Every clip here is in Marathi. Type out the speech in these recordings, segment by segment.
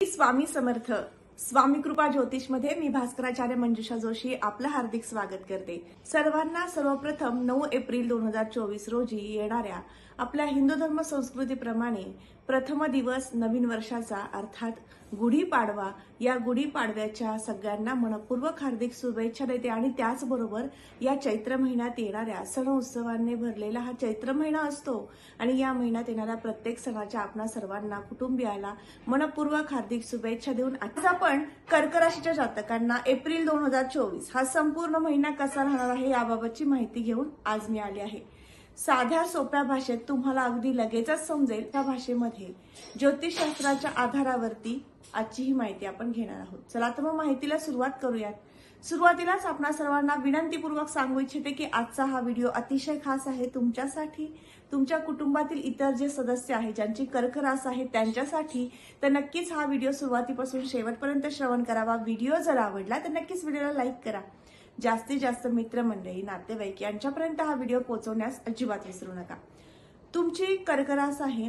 स्वामी समर्थ. स्वामी कृपा ज्योतिष मध्ये मी भास्कराचार्य मंजुषा जोशी आपलं हार्दिक स्वागत करते. सर्वांना सर्वप्रथम 9 एप्रिल 2024 रोजी येणाऱ्या आपल्या हिंदू धर्म संस्कृतीप्रमाणे प्रथम दिवस नवीन वर्षाचा अर्थात गुढीपाडवा, या गुढीपाडव्याच्या सगळ्यांना मनपूर्वक हार्दिक शुभेच्छा देते. आणि त्याचबरोबर या चैत्र महिन्यात येणाऱ्या सण उत्सवांनी भरलेला हा चैत्र महिना असतो आणि या महिन्यात येणाऱ्या प्रत्येक सणाच्या आपणा सर्वांना कुटुंबियाला मनपूर्वक हार्दिक शुभेच्छा देऊन आज आपण कर्क राशीच्या जातकांना एप्रिल 2024 हा संपूर्ण महिना कसा राहणार आहे याबाबतची माहिती घेऊन आज मी आली आहे. साध्या सोप्या भाषेत तुम्हाला अगदी लगेचच समजेल त्या भाषेमध्ये ज्योतिषशास्त्राच्या आधारावरती आजची ही माहिती आपण घेणार आहोत. चला तर मग माहितीला सुरुवात करूयात. सुरुवातीलाच आपणा सर्वांना विनंतीपूर्वक सांगू इच्छिते की आजचा हा व्हिडिओ अतिशय खास आहे तुमच्यासाठी, तुमच्या कुटुंबातील इतर जे सदस्य आहेत ज्यांची कर्क रास आहे त्यांच्यासाठी. तर नक्कीच हा व्हिडिओ सुरुवातीपासून शेवटपर्यंत श्रवण करावा. व्हिडिओ जर आवडला तर नक्कीच व्हिडिओला लाईक करा. जास्तीत जास्त मित्रमंडळी, नातेवाईक यांच्यापर्यंत हा व्हिडिओ पोहोचवण्यास अजिबात विसरू नका. तुमची कर्क रास आहे.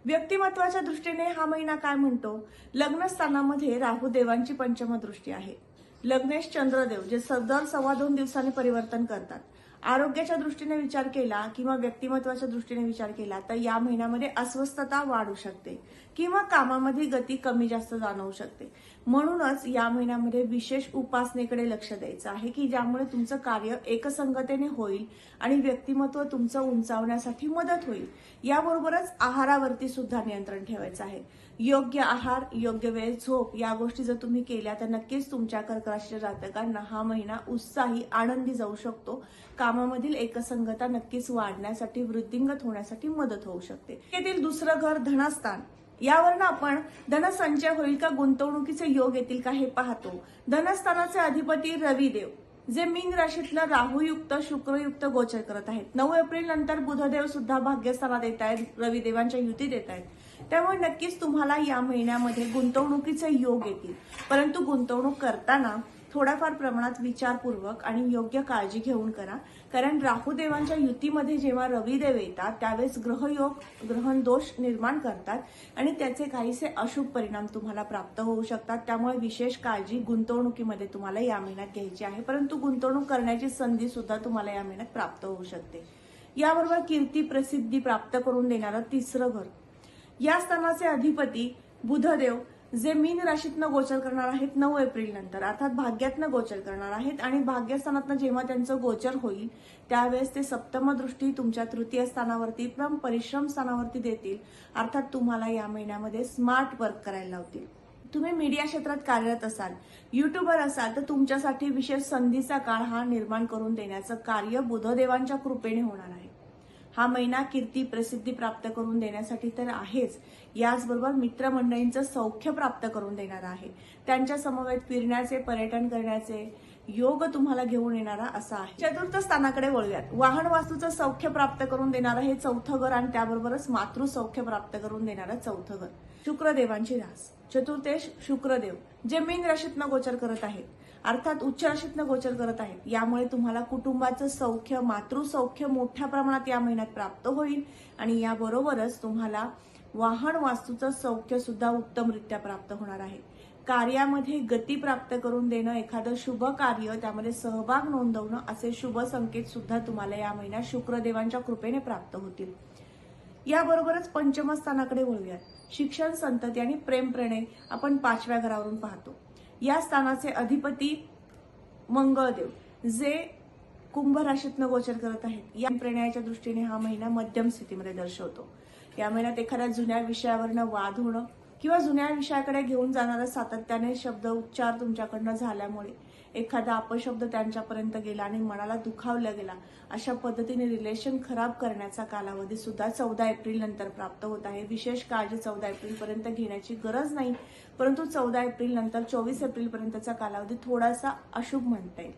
व्यक्तिमत्वाच्या दृष्टीने हा महिना काय म्हणतो? लग्न स्थानामध्ये राहू देवांची पंचम दृष्टी आहे. लग्नेश चंद्रदेव जे दर 2.25 दिवसांनी परिवर्तन करतात. आरोग्याच्या दृष्टीने विचार केला किंवा व्यक्तिमत्वाच्या दृष्टीने विचार केला तर या महिन्यामध्ये अस्वस्थता वाढू शकते किंवा कामामध्ये गती कमी जास्त जाणवू शकते. म्हणूनच या महिन्यामध्ये विशेष उपासनेकडे लक्ष द्यायचं आहे की ज्यामुळे तुमचं कार्य एकसंगतेने होईल आणि व्यक्तिमत्व तुमचं उंचावण्यासाठी मदत होईल. याबरोबरच आहारावरती सुद्धा नियंत्रण ठेवायचं आहे. योग्य आहार, योग्य वेळ, झोप या गोष्टी जर तुम्ही केल्या तर नक्कीच तुमच्या कर्क राशीच्या जातकांना हा महिना उत्साही, आनंदी जाऊ शकतो. कामामधील एकसंगता नक्कीच वाढण्यासाठी, वृद्धिंगत होण्यासाठी मदत होऊ शकते. येथील दुसरं घर धनस्थान, यावरनं आपण धनसंचय होईल का, गुंतवणुकीचे योग येतील का हे पाहतो. धनस्थानाचे अधिपती रविदेव जे मीन राशीतलं राहुयुक्त, शुक्रयुक्त गोचर करत आहेत. 9 एप्रिल नंतर बुधदेव सुद्धा भाग्यस्थानात येत आहेत, रविदेवांच्या युतीत येत आहेत. त्यामुळे नक्कीच तुम्हाला या महिन्यामध्ये गुंतवणुकीचे योग येतील. परंतु गुंतवणूक करताना थोड्याफार प्रमाणात विचारपूर्वक आणि योग्य काळजी घेऊन करा. कारण राहुदेवांच्या युतीमध्ये जेव्हा रविदेव येतात त्यावेळेस ग्रहयोग, ग्रहण दोष निर्माण करतात आणि त्याचे काहीसे अशुभ परिणाम तुम्हाला प्राप्त होऊ शकतात. त्यामुळे विशेष काळजी गुंतवणुकीमध्ये तुम्हाला या महिन्यात घ्यायची आहे. परंतु गुंतवणूक करण्याची संधी सुद्धा तुम्हाला या महिन्यात प्राप्त होऊ शकते. याबरोबर कीर्ती, प्रसिद्धी प्राप्त करून देणारं तिसरं घर, या स्थानाचे अधिपती बुधदेव जे मीन राशीतनं गोचर करणार आहेत 9 एप्रिल नंतर, अर्थात भाग्यातनं गोचर करणार आहेत. आणि भाग्यस्थानातनं जेव्हा त्यांचं गोचर होईल त्यावेळेस ते सप्तम दृष्टी तुमच्या तृतीय स्थानावरती, परिश्रम स्थानावरती देतील. अर्थात तुम्हाला या महिन्यामध्ये स्मार्ट वर्क करायला लावतील. तुम्ही मीडिया क्षेत्रात कार्यरत असाल, युट्यूबर असाल तर तुमच्यासाठी विशेष संधीचा काळ हा निर्माण करून देण्याचं कार्य बुधदेवांच्या कृपेने होणार आहे. हा महिना कीर्ती, प्रसिद्धी प्राप्त करून देण्यासाठी तर आहेच, याचबरोबर मित्रमंडळींचं सौख्य प्राप्त करून देणारा आहे. त्यांच्या समवेत फिरण्याचे, पर्यटन करण्याचे योग तुम्हाला घेऊन येणारा असा आहे. चतुर्थ स्थानाकडे वळूयात. वाहन वास्तूचं सौख्य प्राप्त करून देणारं हे चौथं घर आणि त्याबरोबरच मातृसौख्य प्राप्त करून देणारं चौथं घर. शुक्रदेवांची रास, चतुर्थेश शुक्रदेव जे मीन राशीतनं गोचर करत आहेत, अर्थात उच्च राशीतनं गोचर करत आहेत. यामुळे तुम्हाला कुटुंबाचं सौख्य, मातृसौख्य मोठ्या प्रमाणात या महिन्यात प्राप्त होईल. आणि याबरोबरच तुम्हाला वाहन वास्तूचं सौख्य सुद्धा उत्तमरित्या प्राप्त होणार आहे. कार्यामध्ये गती प्राप्त करून देणं, एखादं शुभ कार्य त्यामध्ये सहभाग नोंदवणं असे शुभ संकेत सुद्धा तुम्हाला या महिन्यात शुक्रदेवांच्या कृपेने प्राप्त होतील. याबरोबरच पंचम स्थानाकडे वळूयात. शिक्षण, संतती आणि प्रेम प्रणय आपण 5व्या घरावरून पाहतो. या स्थानाचे अधिपती मंगळदेव जे कुंभ राशीतनं गोचर करत आहेत. या प्रणयाच्या दृष्टीने हा महिना मध्यम स्थितीमध्ये दर्शवतो. या महिन्यात एखाद्या जुन्या विषयावरनं वाद होणं किंवा जुन्या विषयाकडे घेऊन जाणारा सातत्याने शब्द उच्चार तुमच्याकडनं झाल्यामुळे एखादा अपशब्द त्यांच्यापर्यंत गेला आणि मनाला दुखावला गेला, अशा पद्धतीने रिलेशन खराब करण्याचा कालावधी सुद्धा 14 एप्रिल नंतर प्राप्त होत आहे. विशेष काळजी 14 एप्रिल पर्यंत घेण्याची गरज नाही, परंतु 14 एप्रिल नंतर 24 एप्रिल पर्यंतचा कालावधी थोडासा अशुभ म्हणता येईल.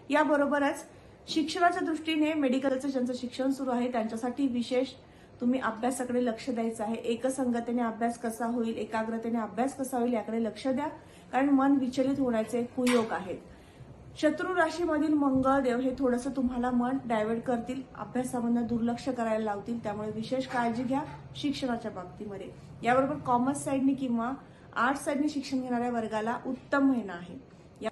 याबरोबरच शिक्षणाच्या दृष्टीने मेडिकलचं ज्यांचं शिक्षण सुरू आहे त्यांच्यासाठी विशेष तुम्ही अभ्यासाकडे लक्ष द्यायचं आहे. एकसंगतेने अभ्यास कसा होईल, एकाग्रतेने अभ्यास कसा होईल याकडे लक्ष द्या, कारण मन विचलित होण्याचे कुयोग आहेत. शत्रू राशीमधील मंगळदेव हे थोडंसं तुम्हाला मन डायव्हर्ट करतील, अभ्यासामधून दुर्लक्ष करायला लावतील. त्यामुळे विशेष काळजी घ्या शिक्षणाच्या बाबतीमध्ये. याबरोबर कॉमर्स साईडनी किंवा आर्ट्स आणि शिक्षण घेणाऱ्या वर्गाला उत्तम महिना आहे।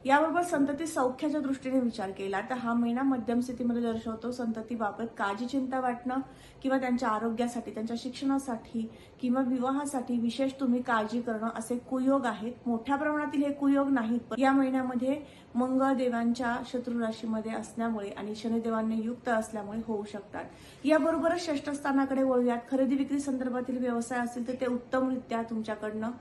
याबरोबर संतती सौख्याच्या दृष्टीने विचार केला तर हा महिना मध्यम स्थितीमध्ये दर्शवतो। संततीबाबत काळजी चिंता वाटणं किंवा त्यांच्या आरोग्यासाठी, त्यांच्या शिक्षणासाठी किंवा विवाहासाठी विशेष तुम्ही काळजी करणं असे कुयोग आहेत। मोठ्या प्रमाणातील हे कुयोग नाहीत, पण या महिन्यामध्ये मंगळ देवांच्या शत्रू राशीमध्ये असल्यामुळे आणि शनिदेवांनी युक्त असल्यामुळे होऊ शकतात। याबरोबरच षष्ठ स्थानाकडे वळूयात। खरेदी विक्री संदर्भातील व्यवसाय असतील तर ते उत्तमरित्या तुमच्याकडनं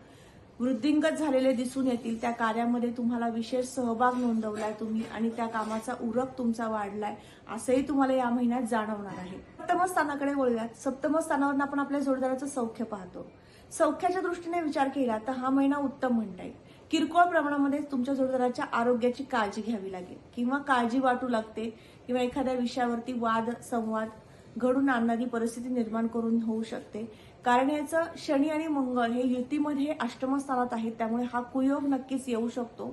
वृद्धिंगत झालेले दिसून येतील। त्या कार्यामध्ये तुम्हाला विशेष सहभाग नोंदवलाय तुम्ही आणि त्या कामाचा उरक तुमचा वाढलाय असंही तुम्हाला या महिन्यात जाणवणार आहे। सप्तम स्थानाकडे वळूयात। सप्तम स्थानावर आपण आपल्या जोडदाराचं सौख्य पाहतो। सौख्याच्या दृष्टीने विचार केला तर हा महिना उत्तम म्हणता येईल। किरकोळ प्रमाणामध्ये तुमच्या जोडदाराच्या आरोग्याची काळजी घ्यावी लागेल किंवा काळजी वाटू लागते किंवा एखाद्या विषयावरती वाद संवाद घडून आणणारी परिस्थिती निर्माण करून होऊ शकते। कारण याचं शनी आणि मंगळ हे युतीमध्ये अष्टम स्थानात आहेत, त्यामुळे हा कुयोग नक्कीच येऊ शकतो।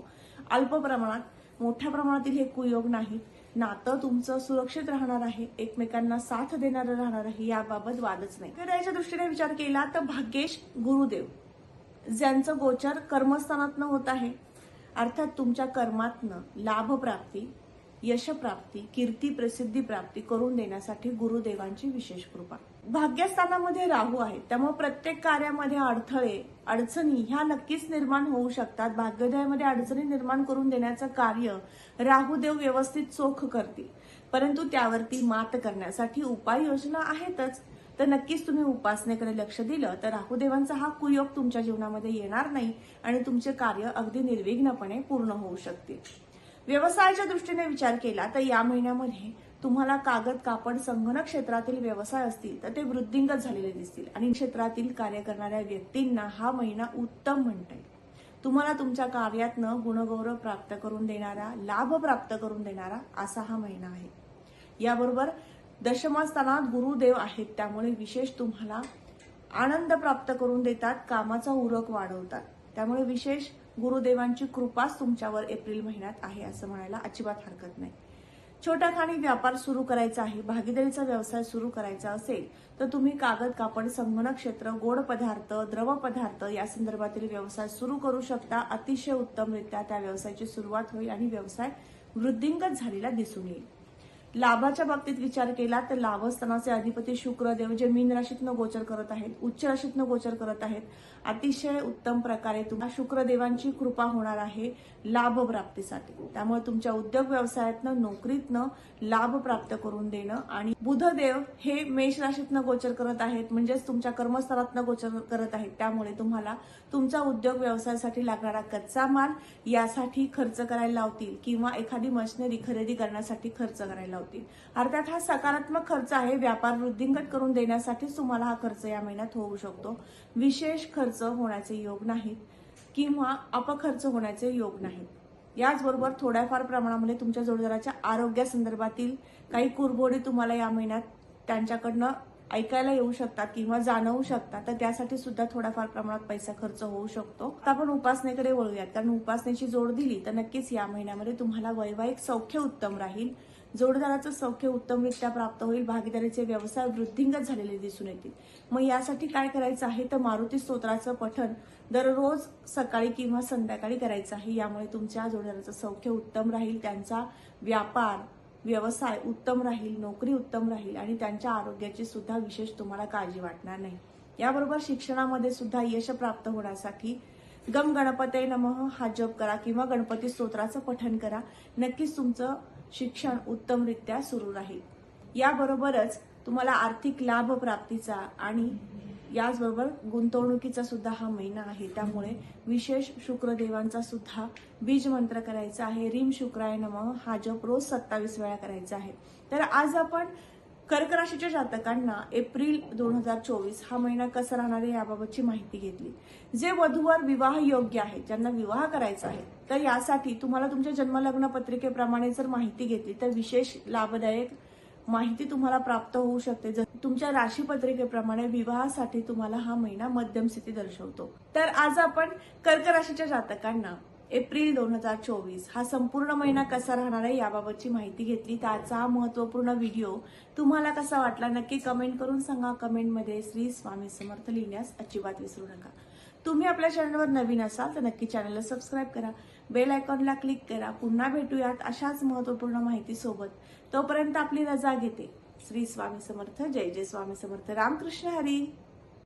अल्प प्रमाणात, मोठ्या प्रमाणातील हे कुयोग नाही। नातं तुमचं सुरक्षित राहणार आहे, एकमेकांना साथ देणारं राहणार आहे, याबाबत वादच नाही। याच्या दृष्टीने विचार केला तर भाग्येश गुरुदेव ज्यांचं गोचर कर्मस्थानातनं होत आहे, अर्थात तुमच्या कर्मातनं लाभप्राप्ती, यशप्राप्ती, कीर्ती प्रसिद्धी प्राप्ती करून देण्यासाठी गुरुदेवांची विशेष कृपा। भाग्यस्थानामध्ये राहू आहे, त्यामुळे प्रत्येक कार्यामध्ये अडथळे अडचणी ह्या नक्कीच निर्माण होऊ शकतात। भाग्योदयामध्ये अडचणी निर्माण करून देण्याचं कार्य राहुदेव व्यवस्थित चोख करतील, परंतु त्यावरती मात करण्यासाठी उपाययोजना आहेतच। तर नक्कीच तुम्ही उपासनेकडे लक्ष दिलं तर राहुदेवांचा हा कुयोग तुमच्या जीवनामध्ये येणार नाही आणि तुमचे कार्य अगदी निर्विघ्नपणे पूर्ण होऊ शकतील। व्यवसायाच्या दृष्टीने विचार केला तर या महिन्यामध्ये तुम्हाला कागद कापड संगणक क्षेत्रातील व्यवसाय असतील तर ते वृद्धिंगत झालेले दिसतील आणि क्षेत्रातील कार्य करणाऱ्या व्यक्तींना हा महिना उत्तम म्हणता येईल। तुम्हाला तुमच्या कार्यातनं गुणगौरव प्राप्त करून देणारा, लाभ प्राप्त करून देणारा असा हा महिना आहे। याबरोबर दशम स्थानात गुरुदेव आहेत, त्यामुळे विशेष तुम्हाला आनंद प्राप्त करून देतात, कामाचा उरक वाढवतात। त्यामुळे विशेष गुरुदेवांची कृपाच तुमच्यावर एप्रिल महिन्यात आहे असं म्हणायला अजिबात हरकत नाही। छोटा खाणी व्यापार सुरू करायचा आहे, भागीदारीचा व्यवसाय सुरू करायचा असेल तर तुम्ही कागद कापड संगणक क्षेत्र, गोड पदार्थ, द्रव पदार्थ या संदर्भातील व्यवसाय सुरू करू शकता। अतिशय उत्तमरित्या त्या व्यवसायाची सुरुवात होईल आणि व्यवसाय वृद्धिंगत झालेला दिसून येईल। लाभाच्या बाबतीत विचार केला तर लाभस्थानाचे अधिपती शुक्रदेव जे मीन राशीतनं गोचर करत आहेत, उच्च राशीतनं गोचर करत आहेत, अतिशय उत्तम प्रकारे तुम्हाला शुक्रदेवांची कृपा होणार आहे लाभ प्राप्तीसाठी। त्यामुळे तुमच्या उद्योग व्यवसायातनं, नोकरीतनं लाभ प्राप्त करून देणं आणि बुधदेव हे मेष राशीतनं गोचर करत आहेत, म्हणजेच तुमच्या कर्मस्थानातनं गोचर करत आहेत। त्यामुळे तुम्हाला तुमचा उद्योग व्यवसायासाठी लागणारा कच्चा माल यासाठी खर्च करायला लावतील किंवा एखादी मशिनरी खरेदी करण्यासाठी खर्च करायला लावतील। अर्थात हा सकारात्मक खर्च आहे, व्यापार वृद्धिंगत करून देण्यासाठीच तुम्हाला हा खर्च या महिन्यात होऊ शकतो। विशेष खर्च होण्याचे योग नाहीत किंवा अपखर्च होण्याचे योग नाहीत। याचबरोबर थोड्याफार प्रमाणामध्ये तुमच्या जोडदाराच्या आरोग्यासंदर्भातील काही कुरबोडी तुम्हाला या महिन्यात त्यांच्याकडनं ऐकायला येऊ शकतात किंवा जाणवू शकतात, तर त्यासाठी सुद्धा थोडाफार प्रमाणात पैसा खर्च होऊ शकतो। आता आपण उपासनेकडे वळूयात, कारण उपासनेची जोड दिली तर नक्कीच या महिन्यामध्ये तुम्हाला वैवाहिक सौख्य उत्तम राहील, जोडदाराचं सौख्य उत्तमरित्या प्राप्त होईल, भागीदारीचे व्यवसाय वृद्धिंगत झालेले दिसून येतील। मग यासाठी काय करायचं आहे तर मारुती स्तोत्राचं पठण दररोज सकाळी किंवा संध्याकाळी करायचं आहे। यामुळे तुमच्या जोडदाराचं सौख्य उत्तम राहील, त्यांचा व्यापार व्यवसाय उत्तम राहील, नोकरी उत्तम राहील आणि त्यांच्या आरोग्याची सुद्धा विशेष तुम्हाला काळजी वाटणार नाही। याबरोबर शिक्षणामध्ये सुद्धा यश प्राप्त होण्यासाठी गम गणपते नमः हा जप करा किंवा गणपती स्तोत्राचं पठण करा, नक्कीच तुमचं शिक्षण उत्तमरित्या सुरू राहील। याबरोबरच तुम्हाला आर्थिक लाभ प्राप्तीचा आणि याचबरोबर गुंतवणुकीचा सुद्धा हा महिना आहे। त्यामुळे विशेष शुक्रदेवांचा सुद्धा बीज मंत्र करायचा आहे, रीम शुक्राय नमः हा जप रोज 27 वेळा करायचा आहे। तर आज आपण कर्क राशीच्या जातकांना एप्रिल 2024 हा महिना कसा राहणार आहे याबाबतची माहिती घेतली। जे वधूवर विवाह योग्य आहे, ज्यांना विवाह करायचा आहे, तर यासाठी तुम्हाला तुमच्या जन्मलग्न पत्रिकेप्रमाणे जर माहिती घेतली तर विशेष लाभदायक माहिती तुम्हाला प्राप्त होऊ शकते। जर तुमच्या राशी पत्रिकेप्रमाणे विवाहासाठी तुम्हाला हा महिना मध्यम स्थिती दर्शवतो। तर आज आपण कर्क राशीच्या जातकांना एप्रिल 2024 हा संपूर्ण महिना कसा राहणार आहे याबाबतची माहिती घेतली। त्याचा हा महत्त्वपूर्ण व्हिडिओ तुम्हाला कसा वाटला नक्की कमेंट करून सांगा। कमेंटमध्ये श्री स्वामी समर्थ लिहिण्यास अजिबात विसरू नका। तुम्ही आपल्या चॅनलवर नवीन असाल तर नक्की चॅनलला सबस्क्राईब करा, बेल आयकॉनला क्लिक करा. पुन्हा भेटूयात अशाच महत्त्वपूर्ण माहिती सोबत. तोपर्यंत आपली रजा घेते. श्री स्वामी समर्थ. जय जय स्वामी समर्थ. रामकृष्ण हरी.